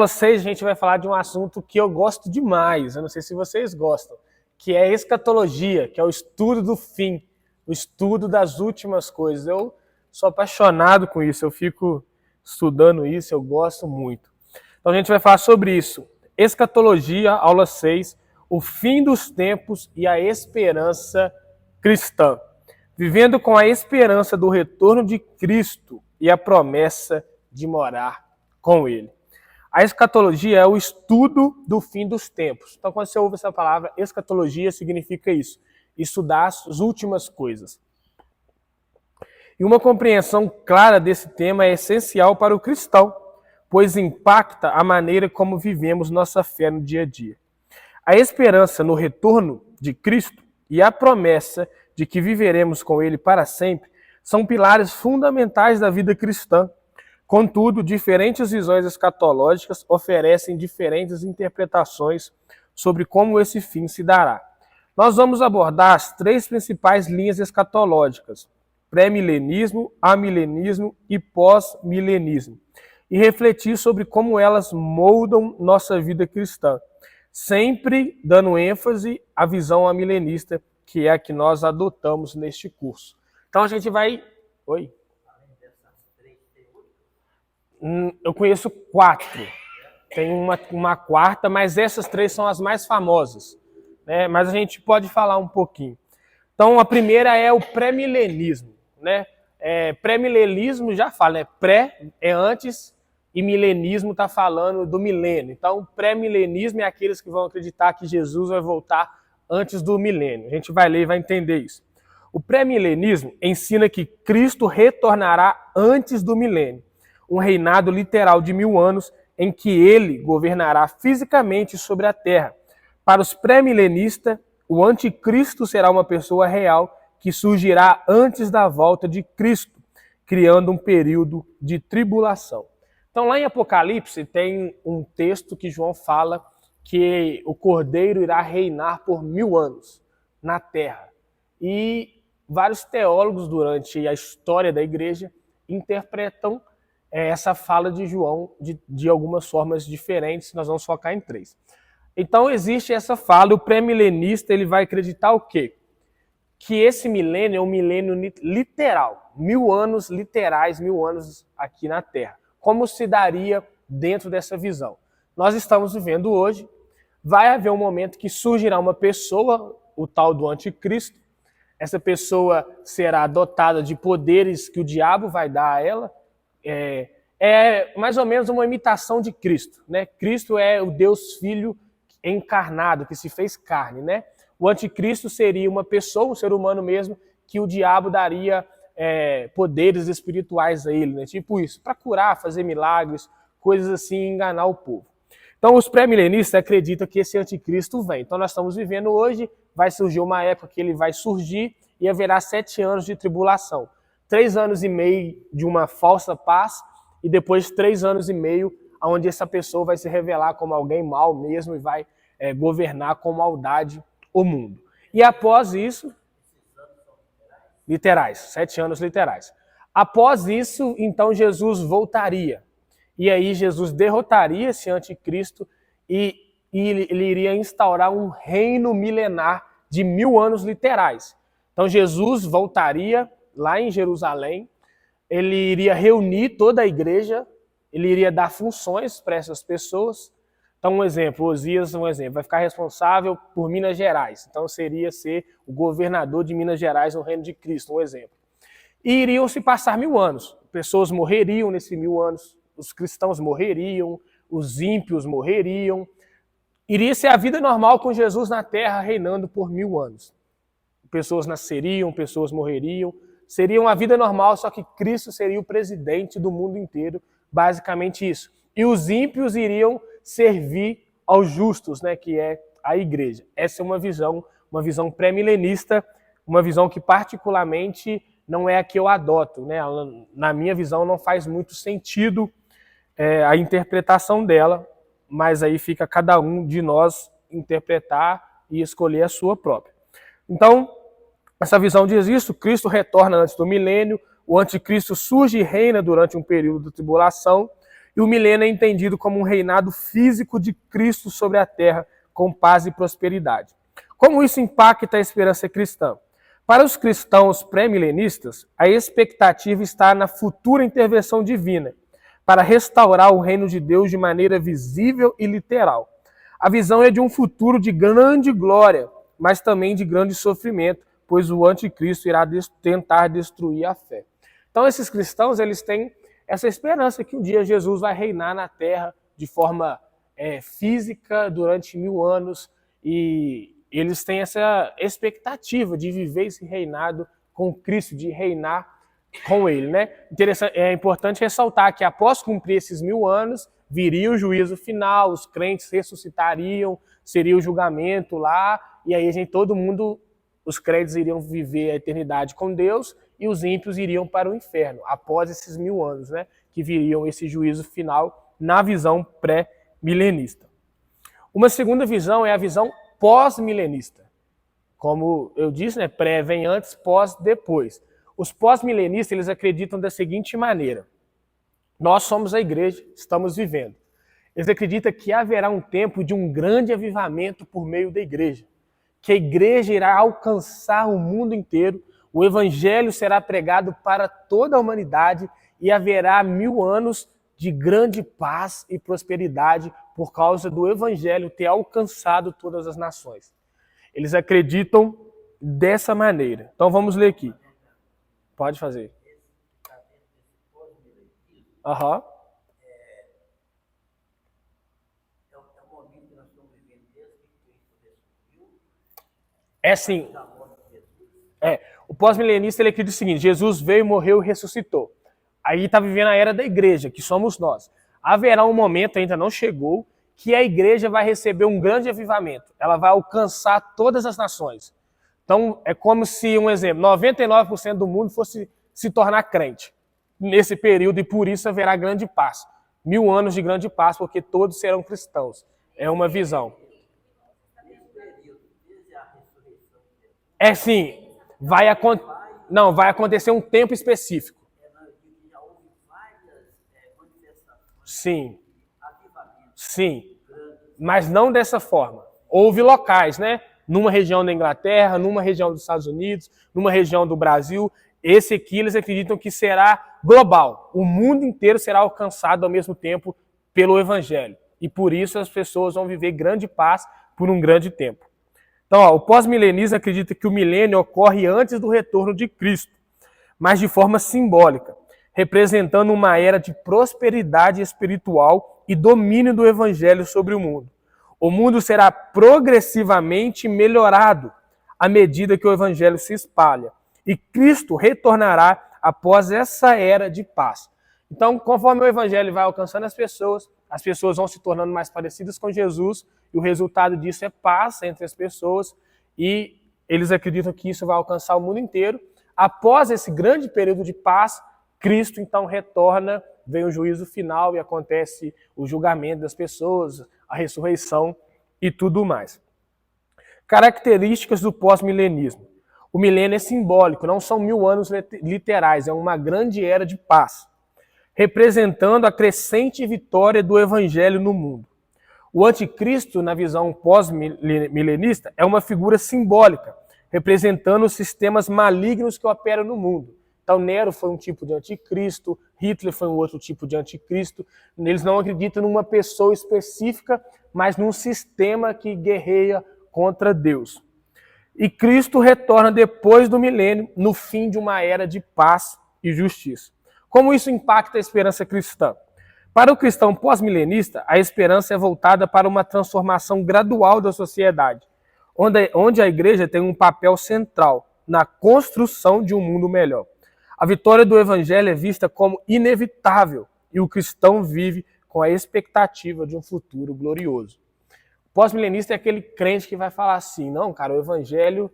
Vocês, a gente vai falar de um assunto que eu gosto demais, eu não sei se vocês gostam, que é escatologia, que é o estudo do fim, o estudo das últimas coisas. Eu sou apaixonado com isso, eu fico estudando isso, eu gosto muito. Então a gente vai falar sobre isso. Escatologia, aula 6, o fim dos tempos e a esperança cristã. Vivendo com a esperança do retorno de Cristo e a promessa de morar com Ele. A escatologia é o estudo do fim dos tempos. Então, quando você ouve essa palavra, escatologia significa isso, estudar as últimas coisas. E uma compreensão clara desse tema é essencial para o cristão, pois impacta a maneira como vivemos nossa fé no dia a dia. A esperança no retorno de Cristo e a promessa de que viveremos com Ele para sempre são pilares fundamentais da vida cristã. Contudo, diferentes visões escatológicas oferecem diferentes interpretações sobre como esse fim se dará. Nós vamos abordar as três principais linhas escatológicas: pré-milenismo, amilenismo e pós-milenismo, e refletir sobre como elas moldam nossa vida cristã, sempre dando ênfase à visão amilenista, que é a que nós adotamos neste curso. Então a gente vai... Oi? Eu conheço 4. Tem uma quarta, mas essas 3 são as mais famosas, né? Mas a gente pode falar um pouquinho. Então, a primeira é o pré-milenismo, né? Pré-milenismo já fala, né? Pré é antes e milenismo está falando do milênio. Então, pré-milenismo é aqueles que vão acreditar que Jesus vai voltar antes do milênio. A gente vai ler e vai entender isso. O pré-milenismo ensina que Cristo retornará antes do milênio, um reinado literal de 1000 anos em que ele governará fisicamente sobre a terra. Para os pré-milenistas, o anticristo será uma pessoa real que surgirá antes da volta de Cristo, criando um período de tribulação. Então, lá em Apocalipse, tem um texto que João fala que o Cordeiro irá reinar por 1000 anos na terra. E vários teólogos, durante a história da igreja, interpretam essa fala de João de algumas formas diferentes. Nós vamos focar em 3. Então existe essa fala, o pré-milenista ele vai acreditar o quê? Que esse milênio é um milênio literal, 1000 anos literais, 1000 anos aqui na Terra. Como se daria dentro dessa visão? Nós estamos vivendo hoje, vai haver um momento que surgirá uma pessoa, o tal do anticristo. Essa pessoa será dotada de poderes que o diabo vai dar a ela. É mais ou menos uma imitação de Cristo, né? Cristo é o Deus Filho encarnado, que se fez carne, né? O anticristo seria uma pessoa, um ser humano mesmo, que o diabo daria poderes espirituais a ele, né? Tipo isso, para curar, fazer milagres, coisas assim, enganar o povo. Então os pré-milenistas acreditam que esse anticristo vem. Então nós estamos vivendo hoje, vai surgir uma época que ele vai surgir e haverá 7 anos de tribulação. 3 anos e meio de uma falsa paz e depois 3 anos e meio onde essa pessoa vai se revelar como alguém mau mesmo e vai governar com maldade o mundo. E após isso, literais, 7 anos literais. Após isso, então Jesus voltaria. E aí Jesus derrotaria esse anticristo e ele iria instaurar um reino milenar de 1000 anos literais. Então Jesus voltaria lá em Jerusalém, ele iria reunir toda a igreja, ele iria dar funções para essas pessoas. Então, um exemplo, Osias, vai ficar responsável por Minas Gerais. Então, seria ser o governador de Minas Gerais no reino de Cristo, um exemplo. E iriam se passar 1000 anos. Pessoas morreriam nesses 1000 anos, os cristãos morreriam, os ímpios morreriam. Iria ser a vida normal com Jesus na terra, reinando por 1000 anos. Pessoas nasceriam, pessoas morreriam. Seria uma vida normal, só que Cristo seria o presidente do mundo inteiro, basicamente isso. E os ímpios iriam servir aos justos, né, que é a igreja. Essa é uma visão pré-milenista, uma visão que particularmente não é a que eu adoto, né? Na minha visão não faz muito sentido a interpretação dela, mas aí fica cada um de nós interpretar e escolher a sua própria. Então, essa visão diz isso: Cristo retorna antes do milênio, o anticristo surge e reina durante um período de tribulação, E o milênio é entendido como um reinado físico de Cristo sobre a terra, com paz e prosperidade. Como isso impacta a esperança cristã? Para os cristãos pré-milenistas, a expectativa está na futura intervenção divina, para restaurar o reino de Deus de maneira visível e literal. A visão é de um futuro de grande glória, mas também de grande sofrimento, pois o anticristo irá tentar destruir a fé. Então esses cristãos, eles têm essa esperança que um dia Jesus vai reinar na terra de forma física durante 1000 anos, e eles têm essa expectativa de viver esse reinado com Cristo, de reinar com ele, né? É importante ressaltar que após cumprir esses 1000 anos, viria o juízo final, os crentes ressuscitariam, seria o julgamento lá, e aí todo mundo, os crentes iriam viver a eternidade com Deus e os ímpios iriam para o inferno, após esses 1000 anos, né? Que viriam esse juízo final na visão pré-milenista. Uma segunda visão é a visão pós-milenista. Como eu disse, né? Pré vem antes, pós depois. Os pós-milenistas, eles acreditam da seguinte maneira: nós somos a igreja, estamos vivendo. Eles acreditam que haverá um tempo de um grande avivamento por meio da igreja, que a igreja irá alcançar o mundo inteiro, o evangelho será pregado para toda a humanidade e haverá 1000 anos de grande paz e prosperidade por causa do evangelho ter alcançado todas as nações. Eles acreditam dessa maneira. Então vamos ler aqui. Pode fazer. Aham. É sim. O pós-milenista, ele acredita o seguinte: Jesus veio, morreu e ressuscitou. Aí está vivendo a era da igreja, que somos nós. Haverá um momento, ainda não chegou, que a igreja vai receber um grande avivamento. Ela vai alcançar todas as nações. Então, é como se, um exemplo, 99% do mundo fosse se tornar crente nesse período, e por isso haverá grande paz. 1000 anos de grande paz, porque todos serão cristãos. É uma visão. É sim, vai acontecer um tempo específico. Sim. Sim. Mas não dessa forma. Houve locais, né? Numa região da Inglaterra, numa região dos Estados Unidos, numa região do Brasil. Esse aqui eles acreditam que será global. O mundo inteiro será alcançado ao mesmo tempo pelo Evangelho. E por isso as pessoas vão viver grande paz por um grande tempo. Então, o pós-milenismo acredita que o milênio ocorre antes do retorno de Cristo, mas de forma simbólica, representando uma era de prosperidade espiritual e domínio do Evangelho sobre o mundo. O mundo será progressivamente melhorado à medida que o Evangelho se espalha, e Cristo retornará após essa era de paz. Então, conforme o Evangelho vai alcançando as pessoas vão se tornando mais parecidas com Jesus, e o resultado disso é paz entre as pessoas, e eles acreditam que isso vai alcançar o mundo inteiro. Após esse grande período de paz, Cristo então retorna, vem o juízo final e acontece o julgamento das pessoas, a ressurreição e tudo mais. Características do pós-milenismo. O milênio é simbólico, não são 1000 anos literais, é uma grande era de paz, representando a crescente vitória do evangelho no mundo. O anticristo, na visão pós-milenista, é uma figura simbólica, representando os sistemas malignos que operam no mundo. Então, Nero foi um tipo de anticristo, Hitler foi um outro tipo de anticristo. Eles não acreditam numa pessoa específica, mas num sistema que guerreia contra Deus. E Cristo retorna depois do milênio, no fim de uma era de paz e justiça. Como isso impacta a esperança cristã? Para o cristão pós-milenista, a esperança é voltada para uma transformação gradual da sociedade, onde a igreja tem um papel central na construção de um mundo melhor. A vitória do evangelho é vista como inevitável e o cristão vive com a expectativa de um futuro glorioso. O pós-milenista é aquele crente que vai falar assim: não, cara, o evangelho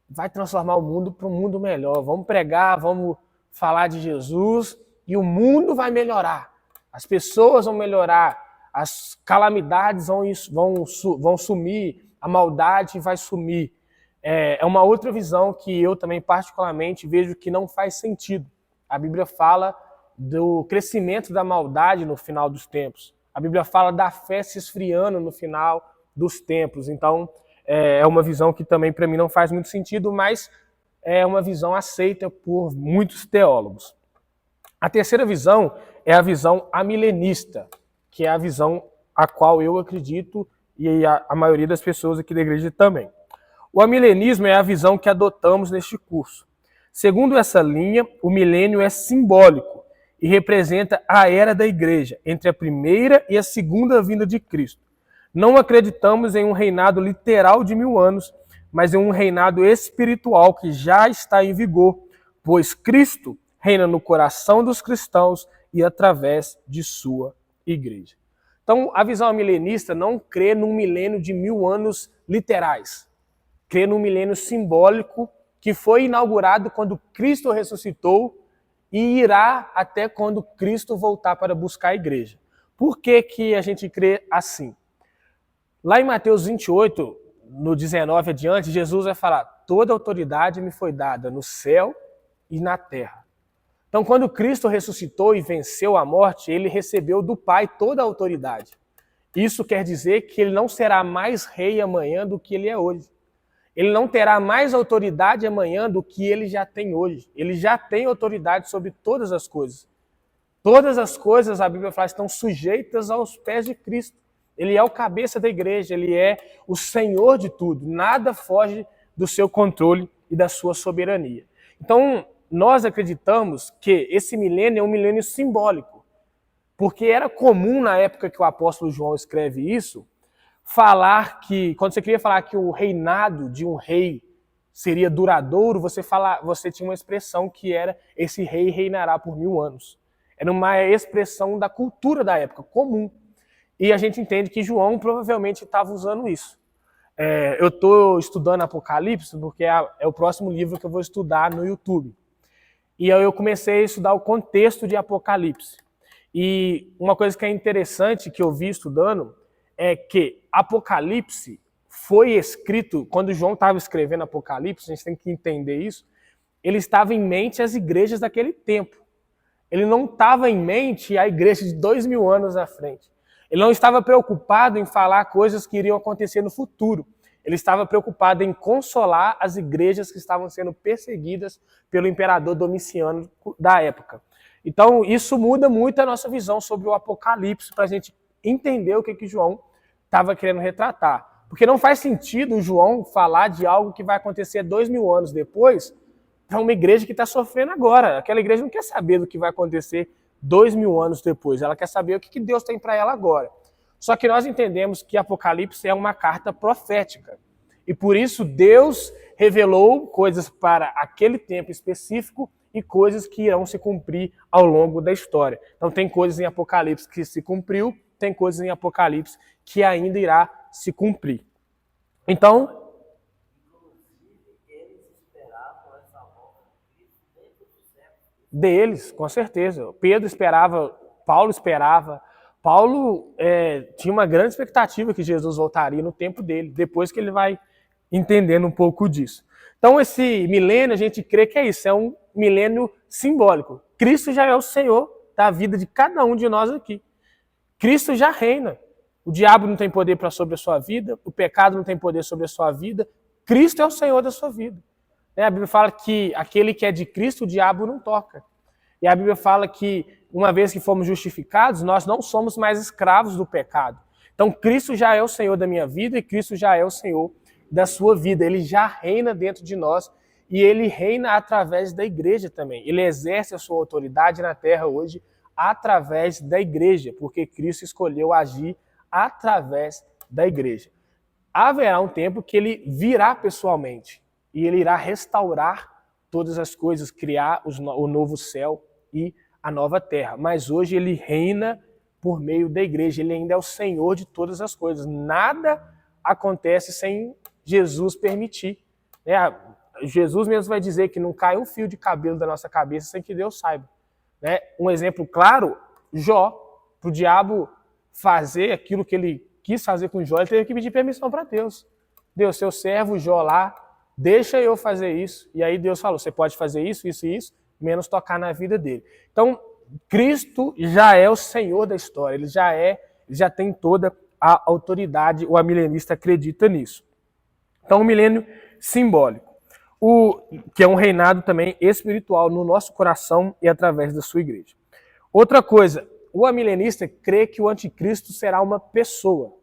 vai transformar o mundo para um mundo melhor. Vamos pregar, vamos falar de Jesus e o mundo vai melhorar. As pessoas vão melhorar, as calamidades vão sumir, a maldade vai sumir. É uma outra visão que eu também particularmente vejo que não faz sentido. A Bíblia fala do crescimento da maldade no final dos tempos. A Bíblia fala da fé se esfriando no final dos tempos. Então, é uma visão que também para mim não faz muito sentido, mas é uma visão aceita por muitos teólogos. A terceira visão é a visão amilenista, que é a visão a qual eu acredito e a maioria das pessoas aqui da igreja também. O amilenismo é a visão que adotamos neste curso. Segundo essa linha, o milênio é simbólico e representa a era da igreja, entre a primeira e a segunda vinda de Cristo. Não acreditamos em um reinado literal de 1000 anos, mas em um reinado espiritual que já está em vigor, pois Cristo reina no coração dos cristãos e através de sua igreja. Então, a visão milenista não crê num milênio de 1000 anos literais. Crê num milênio simbólico que foi inaugurado quando Cristo ressuscitou e irá até quando Cristo voltar para buscar a igreja. Por que que a gente crê assim? Lá em Mateus 28, no 19 adiante, Jesus vai falar: toda autoridade me foi dada no céu e na terra. Então, quando Cristo ressuscitou e venceu a morte, ele recebeu do Pai toda a autoridade. Isso quer dizer que ele não será mais rei amanhã do que ele é hoje. Ele não terá mais autoridade amanhã do que ele já tem hoje. Ele já tem autoridade sobre todas as coisas. Todas as coisas, a Bíblia fala, estão sujeitas aos pés de Cristo. Ele é o cabeça da igreja, ele é o Senhor de tudo. Nada foge do seu controle e da sua soberania. Então, nós acreditamos que esse milênio é um milênio simbólico, porque era comum na época que o apóstolo João escreve isso, falar que, quando você queria falar que o reinado de um rei seria duradouro, você tinha uma expressão que era: esse rei reinará por 1000 anos. Era uma expressão da cultura da época, comum. E a gente entende que João provavelmente estava usando isso. Eu estou estudando Apocalipse porque é o próximo livro que eu vou estudar no YouTube. E aí eu comecei a estudar o contexto de Apocalipse. E uma coisa que é interessante que eu vi estudando é que Apocalipse foi escrito, quando João estava escrevendo Apocalipse, a gente tem que entender isso, ele estava em mente as igrejas daquele tempo. Ele não estava em mente a igreja de 2000 anos à frente. Ele não estava preocupado em falar coisas que iriam acontecer no futuro. Ele estava preocupado em consolar as igrejas que estavam sendo perseguidas pelo imperador Domiciano da época. Então, isso muda muito a nossa visão sobre o Apocalipse, para a gente entender o que João estava querendo retratar. Porque não faz sentido o João falar de algo que vai acontecer 2000 anos depois para uma igreja que está sofrendo agora. Aquela igreja não quer saber do que vai acontecer 2000 anos depois. Ela quer saber o que Deus tem para ela agora. Só que nós entendemos que Apocalipse é uma carta profética. E por isso Deus revelou coisas para aquele tempo específico e coisas que irão se cumprir ao longo da história. Então tem coisas em Apocalipse que se cumpriu, tem coisas em Apocalipse que ainda irá se cumprir. Então, deles, com certeza. Pedro esperava, Paulo esperava. Paulo tinha uma grande expectativa que Jesus voltaria no tempo dele, depois que ele vai entendendo um pouco disso. Então, esse milênio, a gente crê que é isso, é um milênio simbólico. Cristo já é o Senhor da vida de cada um de nós aqui. Cristo já reina. O diabo não tem poder sobre a sua vida, o pecado não tem poder sobre a sua vida. Cristo é o Senhor da sua vida. A Bíblia fala que aquele que é de Cristo, o diabo não toca. E a Bíblia fala que, uma vez que fomos justificados, nós não somos mais escravos do pecado. Então, Cristo já é o Senhor da minha vida e Cristo já é o Senhor da sua vida. Ele já reina dentro de nós e ele reina através da igreja também. Ele exerce a sua autoridade na terra hoje através da igreja, porque Cristo escolheu agir através da igreja. Haverá um tempo que ele virá pessoalmente e ele irá restaurar todas as coisas, criar o novo céu e a nova terra. Mas hoje ele reina por meio da igreja, ele ainda é o Senhor de todas as coisas. Nada acontece sem Jesus permitir. Jesus mesmo vai dizer que não cai um fio de cabelo da nossa cabeça sem que Deus saiba. Um exemplo claro, Jó. Para o diabo fazer aquilo que ele quis fazer com Jó, ele teve que pedir permissão para Deus. Deus, seu servo Jó lá, deixa eu fazer isso. E aí Deus falou, você pode fazer isso, isso e isso, menos tocar na vida dele. Então, Cristo já é o Senhor da história, ele já tem toda a autoridade, o amilenista acredita nisso. Então, o milênio simbólico, que é um reinado também espiritual no nosso coração e através da sua igreja. Outra coisa, o amilenista crê que o anticristo será uma pessoa,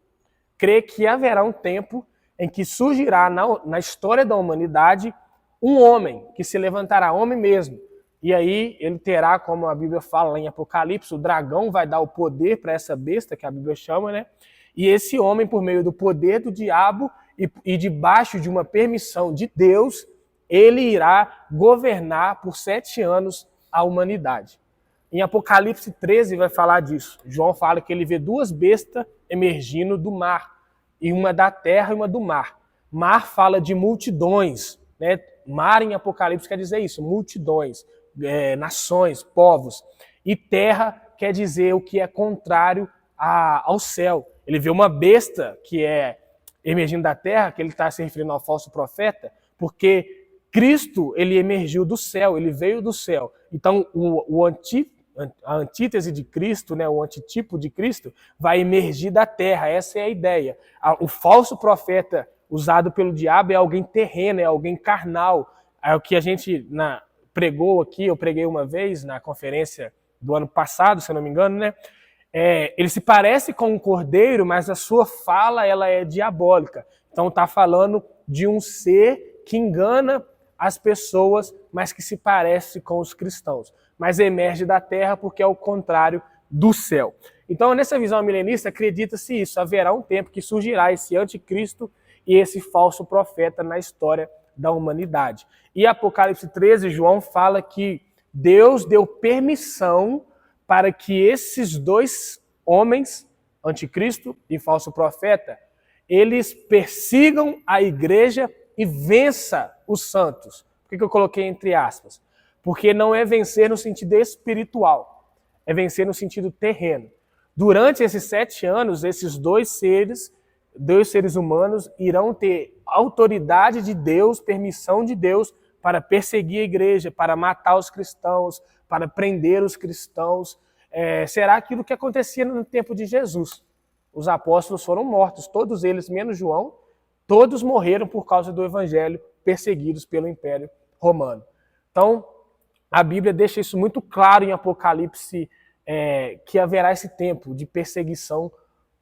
crê que haverá um tempo em que surgirá na história da humanidade um homem que se levantará, homem mesmo. E aí ele terá, como a Bíblia fala lá em Apocalipse, o dragão vai dar o poder para essa besta, que a Bíblia chama, né? E esse homem, por meio do poder do diabo e debaixo de uma permissão de Deus, ele irá governar por 7 anos a humanidade. Em Apocalipse 13 vai falar disso. João fala que ele vê 2 bestas emergindo do mar, e uma da terra e uma do mar. Mar fala de multidões, né? Mar em Apocalipse quer dizer isso, multidões, nações, povos. E terra quer dizer o que é contrário ao céu. Ele vê uma besta que é emergindo da terra, que ele está se referindo ao falso profeta, porque Cristo, ele emergiu do céu, ele veio do céu. Então, a antítese de Cristo, né, o antitipo de Cristo, vai emergir da terra. Essa é a ideia. O falso profeta usado pelo diabo é alguém terreno, é alguém carnal. É o que a gente pregou aqui, eu preguei uma vez na conferência do ano passado, se eu não me engano, né? Ele se parece com um cordeiro, mas a sua fala ela é diabólica. Então está falando de um ser que engana as pessoas, mas que se parece com os cristãos. Mas emerge da terra porque é o contrário do céu. Então, nessa visão milenista, acredita-se isso. Haverá um tempo que surgirá esse anticristo e esse falso profeta na história da humanidade. E Apocalipse 13, João fala que Deus deu permissão para que esses 2 homens, anticristo e falso profeta, eles persigam a igreja e vença os santos. Por que eu coloquei entre aspas? Porque não é vencer no sentido espiritual, é vencer no sentido terreno. Durante esses 7 anos, esses 2 seres humanos irão ter autoridade de Deus, permissão de Deus para perseguir a igreja, para matar os cristãos, para prender os cristãos. Será aquilo que acontecia no tempo de Jesus. Os apóstolos foram mortos, todos eles, menos João, todos morreram por causa do evangelho, perseguidos pelo Império Romano. Então, a Bíblia deixa isso muito claro em Apocalipse, que haverá esse tempo de perseguição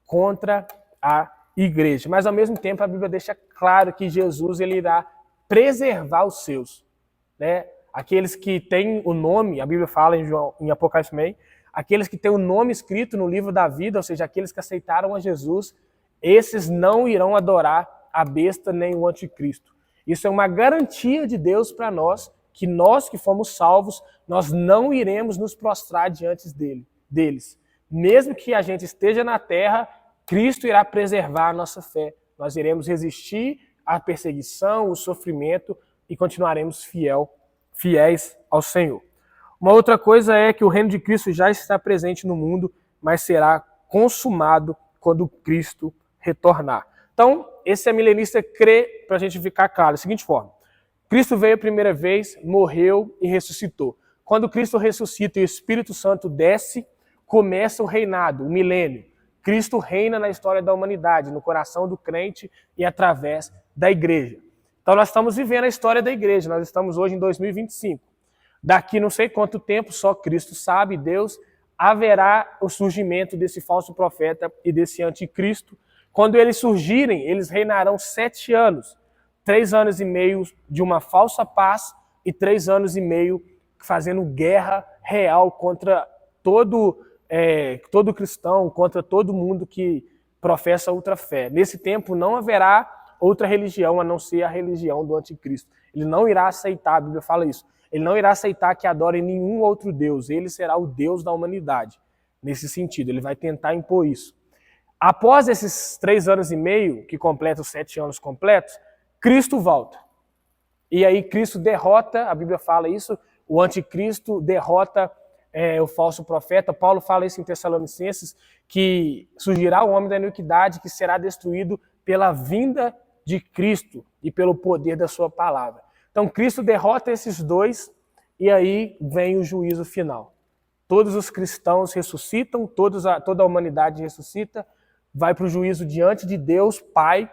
contra a igreja. Mas, ao mesmo tempo, a Bíblia deixa claro que Jesus ele irá preservar os seus. Né? Aqueles que têm o nome, a Bíblia fala em Apocalipse também, aqueles que têm o nome escrito no livro da vida, ou seja, aqueles que aceitaram a Jesus, esses não irão adorar a besta nem o anticristo. Isso é uma garantia de Deus para nós que fomos salvos, nós não iremos nos prostrar diante deles. Mesmo que a gente esteja na terra, Cristo irá preservar a nossa fé. Nós iremos resistir à perseguição, o sofrimento e continuaremos fiéis ao Senhor. Uma outra coisa é que o reino de Cristo já está presente no mundo, mas será consumado quando Cristo retornar. Então, esse milenista crê, para a gente ficar claro, da seguinte forma: Cristo veio a primeira vez, morreu e ressuscitou. Quando Cristo ressuscita e o Espírito Santo desce, começa o reinado, o milênio. Cristo reina na história da humanidade, no coração do crente e através da igreja. Então nós estamos vivendo a história da igreja, nós estamos hoje em 2025. Daqui não sei quanto tempo, só Cristo sabe, Deus, haverá o surgimento desse falso profeta e desse anticristo. Quando eles surgirem, eles reinarão 7 anos. 3 anos e meio de uma falsa paz e 3 anos e meio fazendo guerra real contra todo cristão, contra todo mundo que professa outra fé. Nesse tempo não haverá outra religião a não ser a religião do anticristo. Ele não irá aceitar, a Bíblia fala isso, ele não irá aceitar que adore nenhum outro Deus, ele será o Deus da humanidade. Nesse sentido, ele vai tentar impor isso. Após esses 3 anos e meio, que completa os 7 anos completos, Cristo volta. E aí Cristo derrota, a Bíblia fala isso, o anticristo derrota o falso profeta. Paulo fala isso em Tessalonicenses, que surgirá o homem da iniquidade que será destruído pela vinda de Cristo e pelo poder da sua palavra. Então Cristo derrota esses dois e aí vem o juízo final. todos os cristãos ressuscitam, toda a humanidade ressuscita, vai para o juízo diante de Deus, Pai,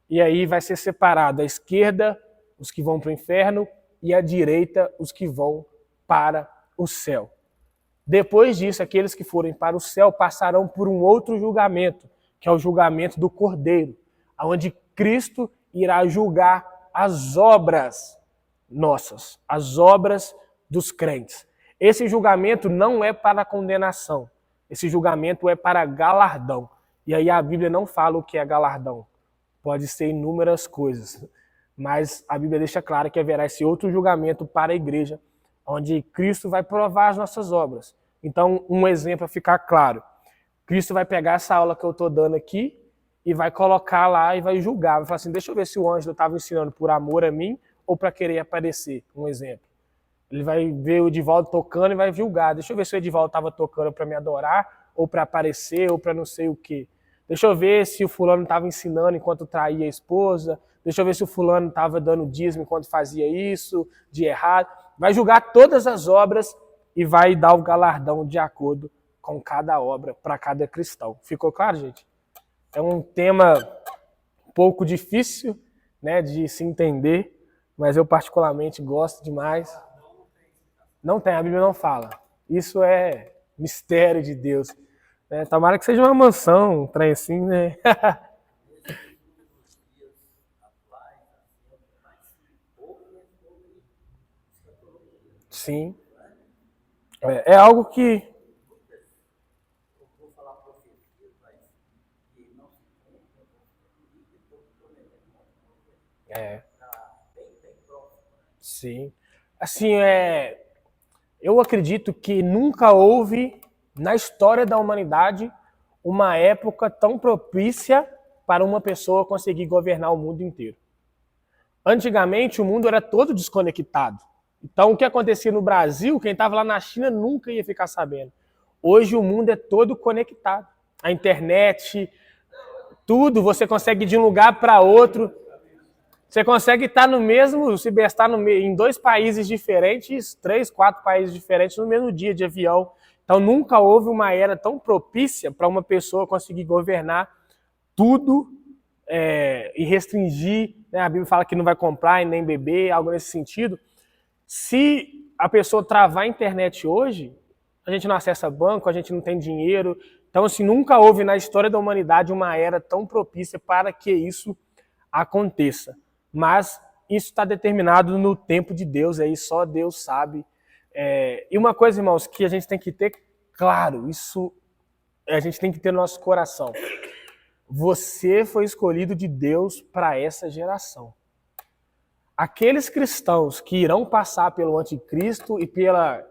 e aí vai ser separado à esquerda os que vão para o inferno e à direita os que vão para o céu. Depois disso, aqueles que forem para o céu passarão por um outro julgamento, que é o julgamento do Cordeiro, onde Cristo irá julgar as obras nossas, as obras dos crentes. Esse julgamento não é para condenação, esse julgamento é para galardão. E aí a Bíblia não fala o que é galardão. Pode ser inúmeras coisas, mas a Bíblia deixa claro que haverá esse outro julgamento para a igreja, onde Cristo vai provar as nossas obras. Então, um exemplo para ficar claro. Cristo vai pegar essa aula que eu estou dando aqui e vai colocar lá e vai julgar. Vai falar assim, deixa eu ver se o Ângelo estava ensinando por amor a mim ou para querer aparecer, um exemplo. Ele vai ver o Edivaldo tocando e vai julgar. Deixa eu ver se o Edivaldo estava tocando para me adorar ou para aparecer ou para não sei o quê. Deixa eu ver se o fulano estava ensinando enquanto traía a esposa. Deixa eu ver se o fulano estava dando dízimo enquanto fazia isso, de errado. Vai julgar todas as obras e vai dar o galardão de acordo com cada obra para cada cristão. Ficou claro, gente? É um tema um pouco difícil, né, de se entender, mas eu particularmente gosto demais. Não tem, a Bíblia não fala. Isso é mistério de Deus. Tomara que seja uma mansão, um trem assim, né? Sim. É algo que... Sim. Assim, eu acredito que nunca houve, na história da humanidade, uma época tão propícia para uma pessoa conseguir governar o mundo inteiro. Antigamente, o mundo era todo desconectado. Então, o que acontecia no Brasil, quem estava lá na China nunca ia ficar sabendo. Hoje, o mundo é todo conectado. A internet, tudo, você consegue ir de um lugar para outro. Você consegue estar no mesmo, se estar em 2 países diferentes, 3, 4 países diferentes no mesmo dia de avião. Então, nunca houve uma era tão propícia para uma pessoa conseguir governar tudo e restringir, né? A Bíblia fala que não vai comprar e nem beber, algo nesse sentido. Se a pessoa travar a internet hoje, a gente não acessa banco, a gente não tem dinheiro. Então, assim, nunca houve na história da humanidade uma era tão propícia para que isso aconteça. Mas isso está determinado no tempo de Deus, aí só Deus sabe. E uma coisa, irmãos, que a gente tem que ter claro, isso a gente tem que ter no nosso coração. Você foi escolhido de Deus para essa geração. Aqueles cristãos que irão passar pelo anticristo e pela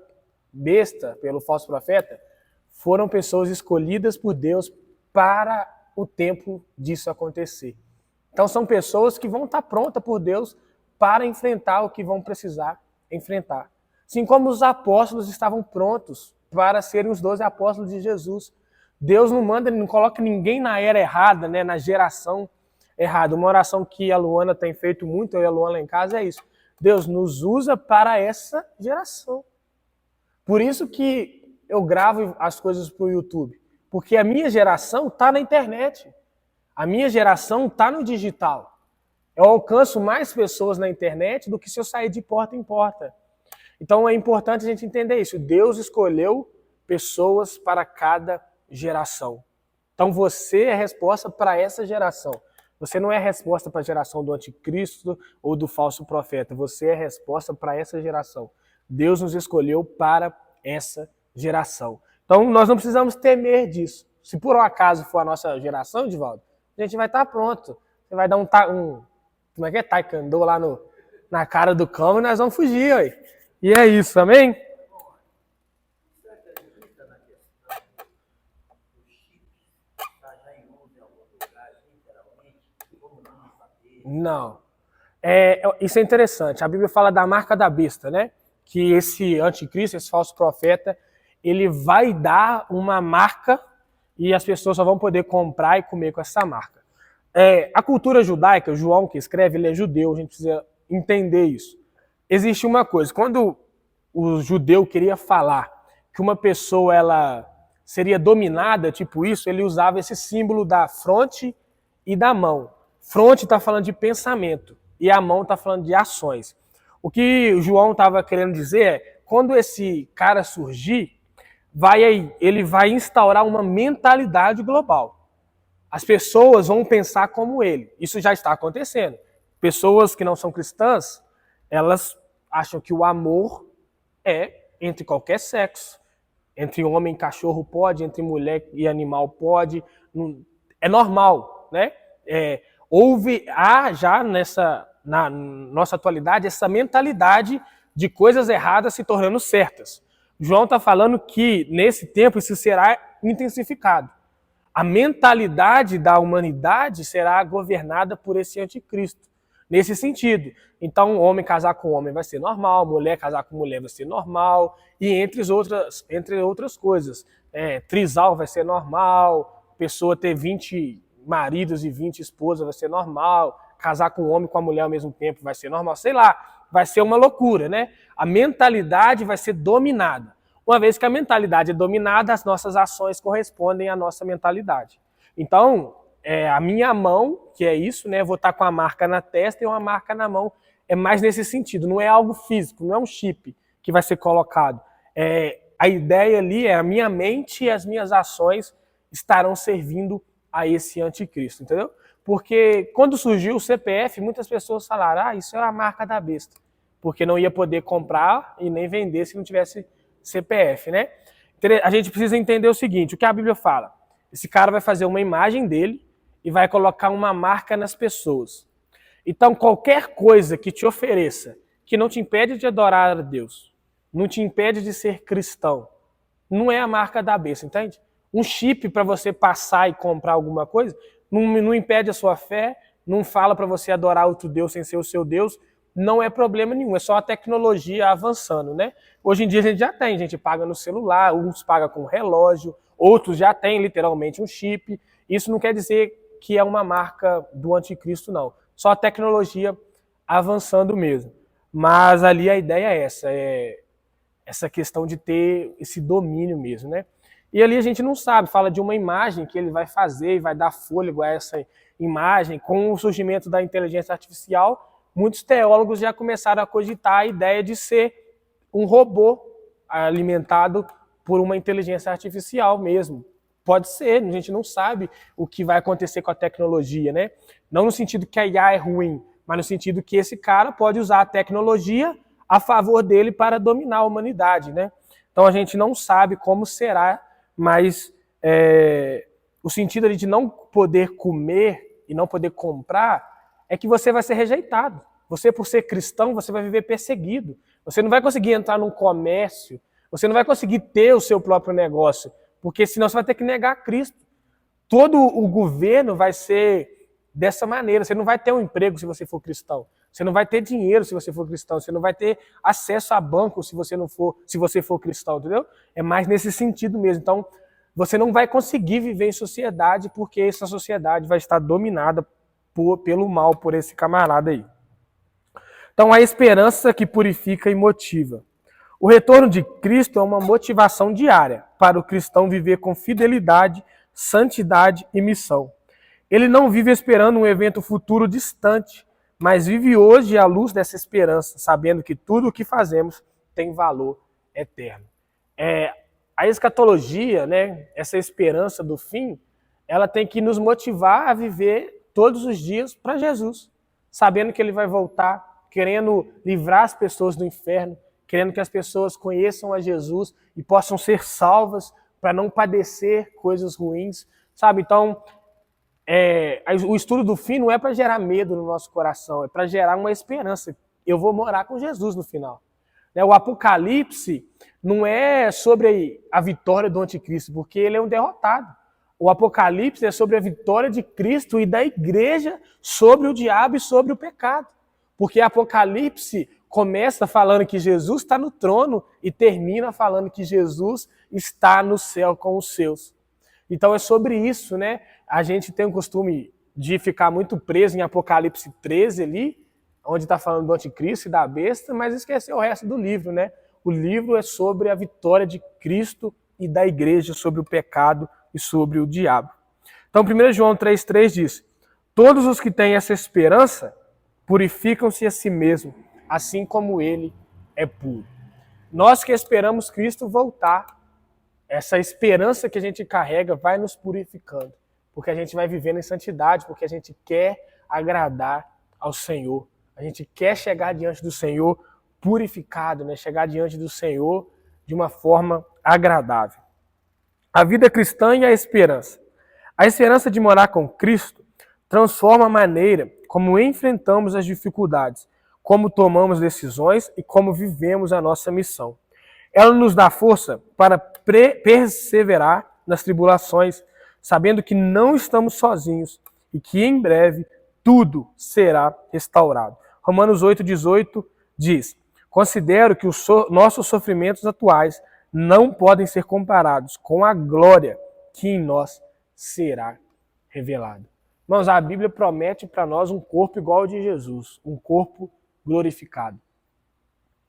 besta, pelo falso profeta, foram pessoas escolhidas por Deus para o tempo disso acontecer. Então são pessoas que vão estar prontas por Deus para enfrentar o que vão precisar enfrentar. Assim como os apóstolos estavam prontos para serem os 12 apóstolos de Jesus. Deus não manda, não coloca ninguém na era errada, né, na geração errada. Uma oração que a Luana tem feito muito, eu e a Luana lá em casa, é isso. Deus nos usa para essa geração. Por isso que eu gravo as coisas para o YouTube. Porque a minha geração está na internet. A minha geração está no digital. Eu alcanço mais pessoas na internet do que se eu sair de porta em porta. Então é importante a gente entender isso. Deus escolheu pessoas para cada geração. Então você é a resposta para essa geração. Você não é a resposta para a geração do anticristo ou do falso profeta. Você é a resposta para essa geração. Deus nos escolheu para essa geração. Então nós não precisamos temer disso. Se por um acaso for a nossa geração, Edivaldo, a gente vai estar pronto. Você vai dar como é que é? Taekwondo lá na cara do cão e nós vamos fugir. Aí. E é isso, amém? Não. Isso é interessante. A Bíblia fala da marca da besta, né? Que esse anticristo, esse falso profeta, ele vai dar uma marca e as pessoas só vão poder comprar e comer com essa marca. A cultura judaica, João que escreve, ele é judeu, a gente precisa entender isso. Existe uma coisa, quando o judeu queria falar que uma pessoa ela seria dominada, tipo isso, ele usava esse símbolo da fronte e da mão. Fronte está falando de pensamento e a mão está falando de ações. O que o João estava querendo dizer é, quando esse cara surgir, ele vai instaurar uma mentalidade global. As pessoas vão pensar como ele. Isso já está acontecendo. Pessoas que não são cristãs, elas acham que o amor é entre qualquer sexo. Entre homem e cachorro pode, entre mulher e animal pode. É normal, né? Há já na nossa atualidade essa mentalidade de coisas erradas se tornando certas. João está falando que nesse tempo isso será intensificado. A mentalidade da humanidade será governada por esse anticristo. Nesse sentido. Então, homem casar com homem vai ser normal, mulher casar com mulher vai ser normal, e entre outras coisas. Trisal vai ser normal, pessoa ter 20 maridos e 20 esposas vai ser normal, casar com um homem e com a mulher ao mesmo tempo vai ser normal, sei lá, vai ser uma loucura, né? A mentalidade vai ser dominada. Uma vez que a mentalidade é dominada, as nossas ações correspondem à nossa mentalidade. Então, a minha mão, que é isso, né? Vou estar com a marca na testa e uma marca na mão. É mais nesse sentido, não é algo físico, não é um chip que vai ser colocado. A ideia ali é a minha mente e as minhas ações estarão servindo a esse anticristo, entendeu? Porque quando surgiu o CPF, muitas pessoas falaram, isso é a marca da besta, porque não ia poder comprar e nem vender se não tivesse CPF, né? A gente precisa entender o seguinte, o que a Bíblia fala. Esse cara vai fazer uma imagem dele e vai colocar uma marca nas pessoas. Então, qualquer coisa que te ofereça, que não te impede de adorar a Deus, não te impede de ser cristão, não é a marca da besta, entende? Um chip para você passar e comprar alguma coisa, não impede a sua fé, não fala para você adorar outro Deus sem ser o seu Deus, não é problema nenhum, é só a tecnologia avançando, né? Hoje em dia a gente já tem, a gente paga no celular, uns pagam com relógio, outros já têm literalmente um chip. Isso não quer dizer que é uma marca do anticristo, não. Só a tecnologia avançando mesmo. Mas ali a ideia é essa questão de ter esse domínio mesmo, né? E ali a gente não sabe, fala de uma imagem que ele vai fazer e vai dar fôlego a essa imagem. Com o surgimento da inteligência artificial, muitos teólogos já começaram a cogitar a ideia de ser um robô alimentado por uma inteligência artificial mesmo. Pode ser, a gente não sabe o que vai acontecer com a tecnologia, né? Não no sentido que a IA é ruim, mas no sentido que esse cara pode usar a tecnologia a favor dele para dominar a humanidade, né? Então a gente não sabe como será, mas o sentido de não poder comer e não poder comprar é que você vai ser rejeitado. Você, por ser cristão, você vai viver perseguido. Você não vai conseguir entrar num comércio, você não vai conseguir ter o seu próprio negócio, porque senão você vai ter que negar Cristo. Todo o governo vai ser dessa maneira. Você não vai ter um emprego se você for cristão. Você não vai ter dinheiro se você for cristão. Você não vai ter acesso a banco se você for cristão, entendeu? É mais nesse sentido mesmo. Então, você não vai conseguir viver em sociedade porque essa sociedade vai estar dominada pelo mal, por esse camarada aí. Então, a esperança que purifica e motiva. O retorno de Cristo é uma motivação diária para o cristão viver com fidelidade, santidade e missão. Ele não vive esperando um evento futuro distante, mas vive hoje à luz dessa esperança, sabendo que tudo o que fazemos tem valor eterno. A escatologia, né, essa esperança do fim, ela tem que nos motivar a viver todos os dias para Jesus, sabendo que ele vai voltar, querendo livrar as pessoas do inferno, querendo que as pessoas conheçam a Jesus e possam ser salvas para não padecer coisas ruins, sabe? Então, o estudo do fim não é para gerar medo no nosso coração, é para gerar uma esperança. Eu vou morar com Jesus no final. O Apocalipse não é sobre a vitória do anticristo, porque ele é um derrotado. O Apocalipse é sobre a vitória de Cristo e da igreja sobre o diabo e sobre o pecado. Porque Apocalipse começa falando que Jesus está no trono e termina falando que Jesus está no céu com os seus. Então é sobre isso, né? A gente tem o costume de ficar muito preso em Apocalipse 13 ali, onde está falando do anticristo e da besta, mas esquecer o resto do livro, né? O livro é sobre a vitória de Cristo e da igreja sobre o pecado e sobre o diabo. Então, 1 João 3,3 diz: todos os que têm essa esperança purificam-se a si mesmos, assim como ele é puro. Nós que esperamos Cristo voltar, essa esperança que a gente carrega vai nos purificando, porque a gente vai vivendo em santidade, porque a gente quer agradar ao Senhor. A gente quer chegar diante do Senhor purificado, né? Chegar diante do Senhor de uma forma agradável. A vida cristã e a esperança. A esperança de morar com Cristo transforma a maneira como enfrentamos as dificuldades, como tomamos decisões e como vivemos a nossa missão. Ela nos dá força para perseverar nas tribulações, sabendo que não estamos sozinhos e que em breve tudo será restaurado. Romanos 8,18 diz: considero que os nossos sofrimentos atuais não podem ser comparados com a glória que em nós será revelada. Irmãos, a Bíblia promete para nós um corpo igual ao de Jesus, um corpo glorificado,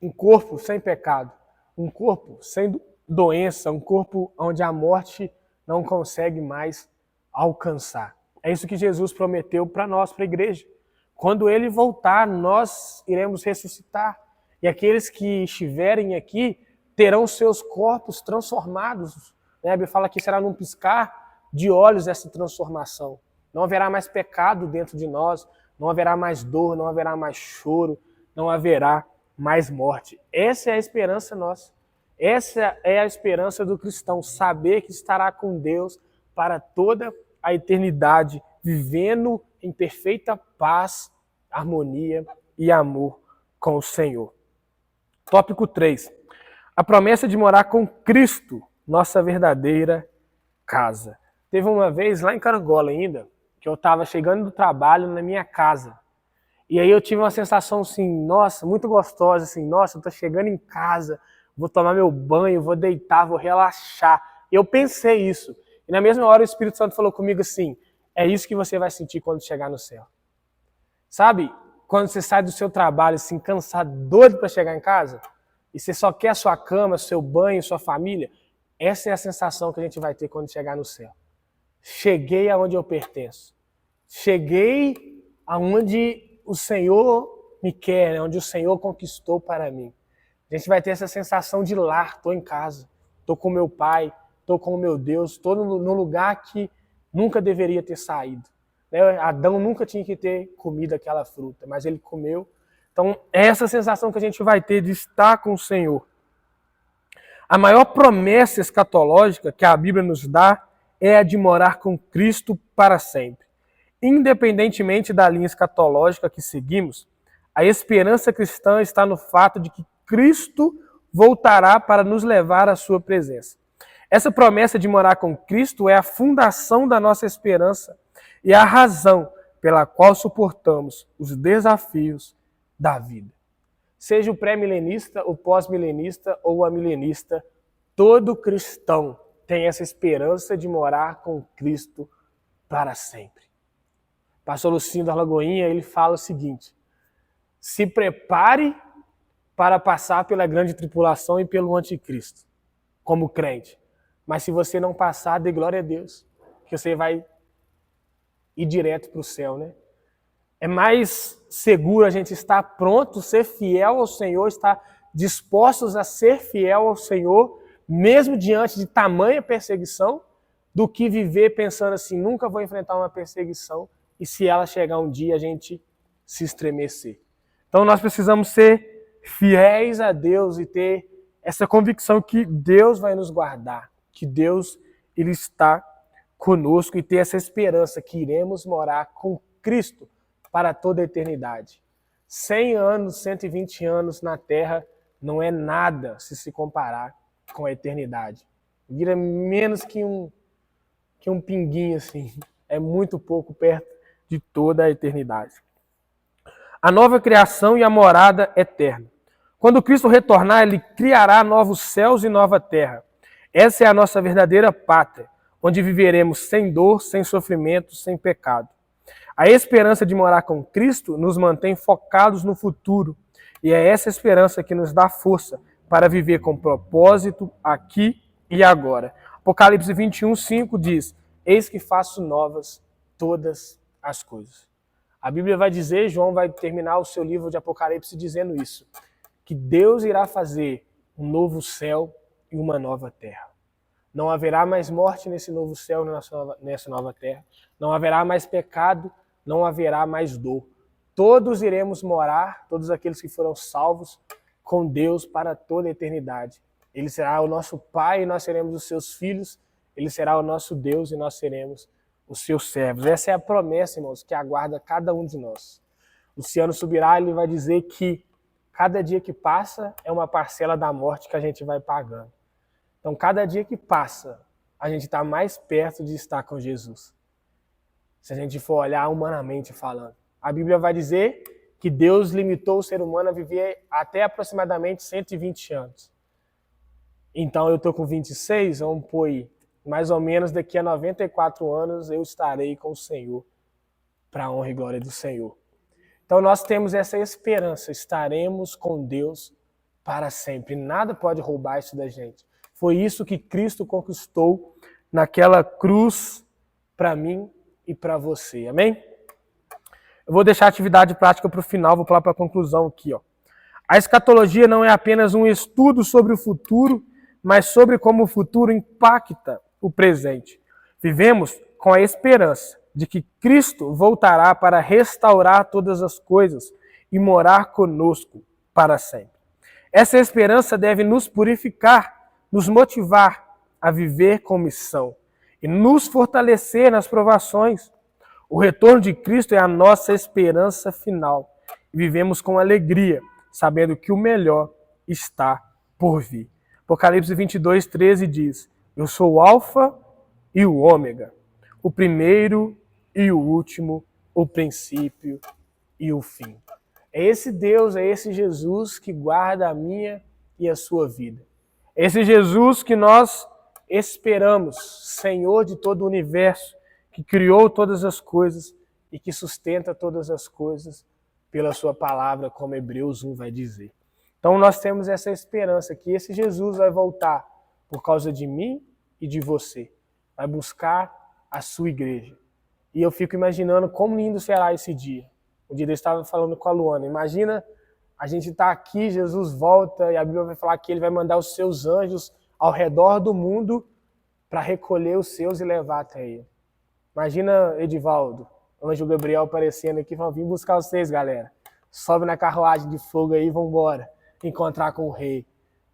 um corpo sem pecado, um corpo sem doença, um corpo onde a morte não consegue mais alcançar. É isso que Jesus prometeu para nós, para a igreja. Quando ele voltar, nós iremos ressuscitar. E aqueles que estiverem aqui terão seus corpos transformados. A Bíblia fala que será num piscar de olhos essa transformação. Não haverá mais pecado dentro de nós, não haverá mais dor, não haverá mais choro, não haverá mais morte. Essa é a esperança nossa. Essa é a esperança do cristão, saber que estará com Deus para toda a eternidade, vivendo em perfeita paz, harmonia e amor com o Senhor. Tópico 3. A promessa de morar com Cristo, nossa verdadeira casa. Teve uma vez lá em Carangola ainda, que eu estava chegando do trabalho na minha casa. E aí eu tive uma sensação assim, nossa, muito gostosa, assim, nossa, eu estou chegando em casa, vou tomar meu banho, vou deitar, vou relaxar. E eu pensei isso. E na mesma hora o Espírito Santo falou comigo assim, é isso que você vai sentir quando chegar no céu. Sabe, quando você sai do seu trabalho assim, cansado, doido para chegar em casa, e você só quer a sua cama, seu banho, sua família, essa é a sensação que a gente vai ter quando chegar no céu. Cheguei aonde eu pertenço. Cheguei aonde o Senhor me quer, né? Onde o Senhor conquistou para mim. A gente vai ter essa sensação de lar, estou em casa, estou com meu Pai, estou com o meu Deus, estou no lugar que nunca deveria ter saído. Adão nunca tinha que ter comido aquela fruta, mas ele comeu. Então, é essa sensação que a gente vai ter de estar com o Senhor. A maior promessa escatológica que a Bíblia nos dá é a de morar com Cristo para sempre. Independentemente da linha escatológica que seguimos, a esperança cristã está no fato de que Cristo voltará para nos levar à sua presença. Essa promessa de morar com Cristo é a fundação da nossa esperança e a razão pela qual suportamos os desafios da vida. Seja o pré-milenista, o pós-milenista ou o amilenista, todo cristão tem essa esperança de morar com Cristo para sempre. Pastor Lucinho da Lagoinha, ele fala o seguinte: se prepare para passar pela grande tribulação e pelo anticristo, como crente. Mas se você não passar, dê glória a Deus, que você vai ir direto para o céu, né? É mais seguro a gente estar pronto, ser fiel ao Senhor, estar dispostos a ser fiel ao Senhor, mesmo diante de tamanha perseguição, do que viver pensando assim, nunca vou enfrentar uma perseguição, e se ela chegar um dia, a gente se estremecer. Então nós precisamos ser fiéis a Deus e ter essa convicção que Deus vai nos guardar, que Deus ele está conosco, e ter essa esperança que iremos morar com Cristo para toda a eternidade. 100 anos, 120 anos na Terra não é nada se comparar com a eternidade. Vira menos que um pinguinho assim. É muito pouco perto de toda a eternidade. A nova criação e a morada eterna. Quando Cristo retornar, ele criará novos céus e nova terra. Essa é a nossa verdadeira pátria, onde viveremos sem dor, sem sofrimento, sem pecado. A esperança de morar com Cristo nos mantém focados no futuro, e é essa esperança que nos dá força para viver com propósito aqui e agora. Apocalipse 21:5 diz: eis que faço novas todas as coisas. A Bíblia vai dizer, João vai terminar o seu livro de Apocalipse dizendo isso, que Deus irá fazer um novo céu e uma nova terra. Não haverá mais morte nesse novo céu e nessa nova terra. Não haverá mais pecado, não haverá mais dor. Todos iremos morar, todos aqueles que foram salvos, com Deus para toda a eternidade. Ele será o nosso Pai e nós seremos os seus filhos. Ele será o nosso Deus e nós seremos os seus servos. Essa é a promessa, irmãos, que aguarda cada um de nós. Luciano Subirá, ele vai dizer que cada dia que passa é uma parcela da morte que a gente vai pagando. Então, cada dia que passa, a gente está mais perto de estar com Jesus. Se a gente for olhar humanamente falando. A Bíblia vai dizer que Deus limitou o ser humano a viver até aproximadamente 120 anos. Então, eu estou com 26, vamos pôr aí, mais ou menos daqui a 94 anos eu estarei com o Senhor, para a honra e glória do Senhor. Então, nós temos essa esperança, estaremos com Deus para sempre. Nada pode roubar isso da gente. Foi isso que Cristo conquistou naquela cruz para mim e para você. Amém? Eu vou deixar a atividade prática para o final, vou pular para a conclusão aqui. A escatologia não é apenas um estudo sobre o futuro, mas sobre como o futuro impacta o presente. Vivemos com a esperança de que Cristo voltará para restaurar todas as coisas e morar conosco para sempre. Essa esperança deve nos purificar, nos motivar a viver com missão e nos fortalecer nas provações. O retorno de Cristo é a nossa esperança final. E vivemos com alegria, sabendo que o melhor está por vir. Apocalipse 22:13 diz: eu sou o Alfa e o Ômega, o primeiro e o último, o princípio e o fim. É esse Deus, é esse Jesus que guarda a minha e a sua vida. É esse Jesus que nós esperamos, Senhor de todo o universo, que criou todas as coisas e que sustenta todas as coisas pela sua palavra, como Hebreus 1 vai dizer. Então nós temos essa esperança que esse Jesus vai voltar por causa de mim e de você. Vai buscar a sua igreja. E eu fico imaginando como lindo será esse dia. Um dia eu estava falando com a Luana, imagina a gente está aqui, Jesus volta e a Bíblia vai falar que ele vai mandar os seus anjos ao redor do mundo para recolher os seus e levar até ele. Imagina Edivaldo, o anjo Gabriel aparecendo aqui, falando: vim buscar vocês, galera. Sobe na carruagem de fogo aí, vamos embora encontrar com o rei.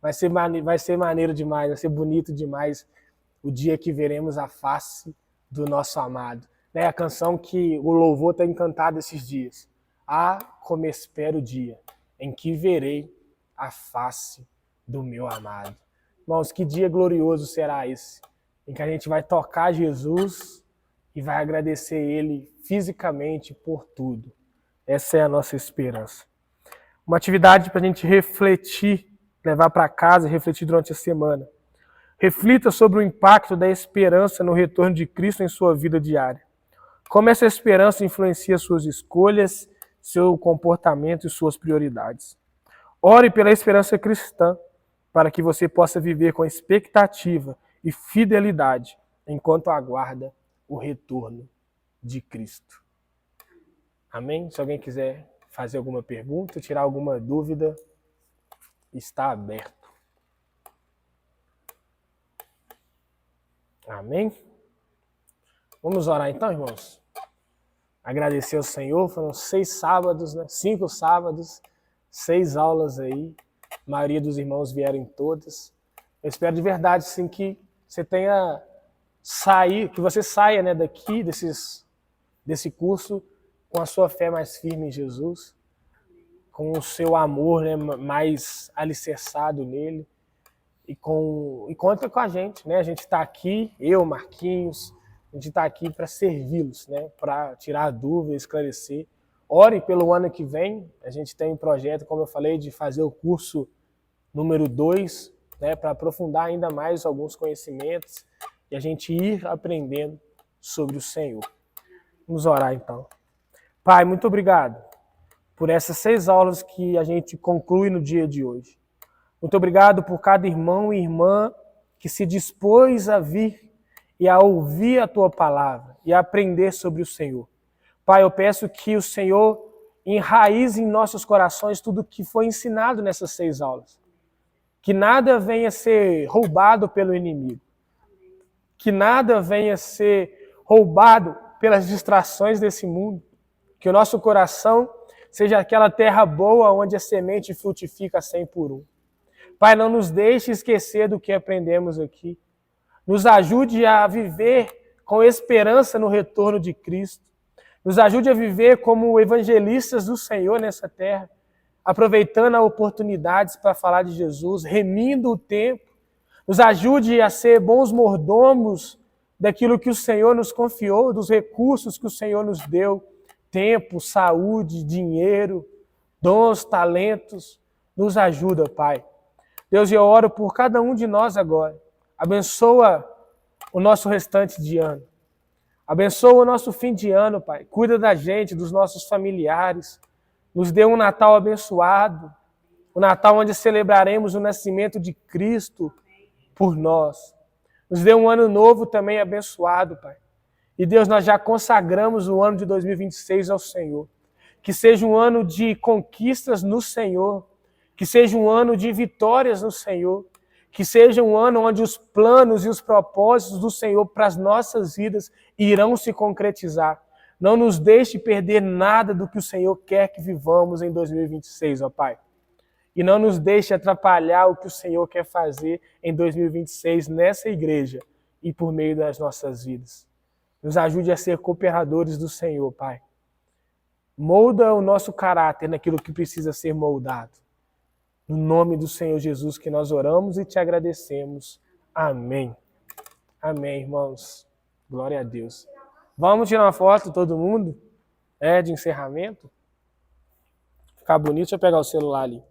Vai ser maneiro demais, vai ser bonito demais o dia que veremos a face do nosso amado. É a canção que o louvor está encantado esses dias. Ah, como espero o dia em que verei a face do meu amado. Irmãos, que dia glorioso será esse, em que a gente vai tocar Jesus e vai agradecer Ele fisicamente por tudo. Essa é a nossa esperança. Uma atividade para a gente refletir, levar para casa e refletir durante a semana. Reflita sobre o impacto da esperança no retorno de Cristo em sua vida diária. Como essa esperança influencia suas escolhas, seu comportamento e suas prioridades. Ore pela esperança cristã, para que você possa viver com expectativa e fidelidade enquanto aguarda o retorno de Cristo. Amém? Se alguém quiser fazer alguma pergunta, tirar alguma dúvida, está aberto. Amém? Vamos orar então, irmãos? Agradecer ao Senhor, foram 6 sábados, né? 5 sábados, 6 aulas aí. A maioria dos irmãos vieram em todas. Eu espero de verdade, sim, que você tenha que você saia, né, daqui, desse curso, com a sua fé mais firme em Jesus, com o seu amor, né, mais alicerçado nele, e conta com a gente, né? A gente está aqui, eu, Marquinhos, a gente está aqui para servi-los, né? Para tirar dúvidas, esclarecer. Ore pelo ano que vem. A gente tem um projeto, como eu falei, de fazer o curso número 2, né? Para aprofundar ainda mais alguns conhecimentos e a gente ir aprendendo sobre o Senhor. Vamos orar então. Pai, muito obrigado por essas 6 aulas que a gente conclui no dia de hoje. Muito obrigado por cada irmão e irmã que se dispôs a vir e a ouvir a Tua palavra e a aprender sobre o Senhor. Pai, eu peço que o Senhor enraize em nossos corações tudo que foi ensinado nessas 6 aulas. Que nada venha ser roubado pelo inimigo. Que nada venha ser roubado pelas distrações desse mundo. Que o nosso coração seja aquela terra boa onde a semente frutifica 100 por 1. Pai, não nos deixe esquecer do que aprendemos aqui. Nos ajude a viver com esperança no retorno de Cristo. Nos ajude a viver como evangelistas do Senhor nessa terra, aproveitando as oportunidades para falar de Jesus, remindo o tempo. Nos ajude a ser bons mordomos daquilo que o Senhor nos confiou, dos recursos que o Senhor nos deu, tempo, saúde, dinheiro, dons, talentos. Nos ajuda, Pai. Deus, eu oro por cada um de nós agora. Abençoa o nosso restante de ano. Abençoa o nosso fim de ano, Pai. Cuida da gente, dos nossos familiares. Nos dê um Natal abençoado. O Natal onde celebraremos o nascimento de Cristo por nós. Nos dê um ano novo também abençoado, Pai. E Deus, nós já consagramos o ano de 2026 ao Senhor. Que seja um ano de conquistas no Senhor. Que seja um ano de vitórias no Senhor. Que seja um ano onde os planos e os propósitos do Senhor para as nossas vidas irão se concretizar. Não nos deixe perder nada do que o Senhor quer que vivamos em 2026, ó Pai. E não nos deixe atrapalhar o que o Senhor quer fazer em 2026 nessa igreja e por meio das nossas vidas. Nos ajude a ser cooperadores do Senhor, Pai. Molda o nosso caráter naquilo que precisa ser moldado. No nome do Senhor Jesus que nós oramos e te agradecemos. Amém. Amém, irmãos. Glória a Deus. Vamos tirar uma foto, todo mundo? De encerramento? Ficar bonito, deixa eu pegar o celular ali.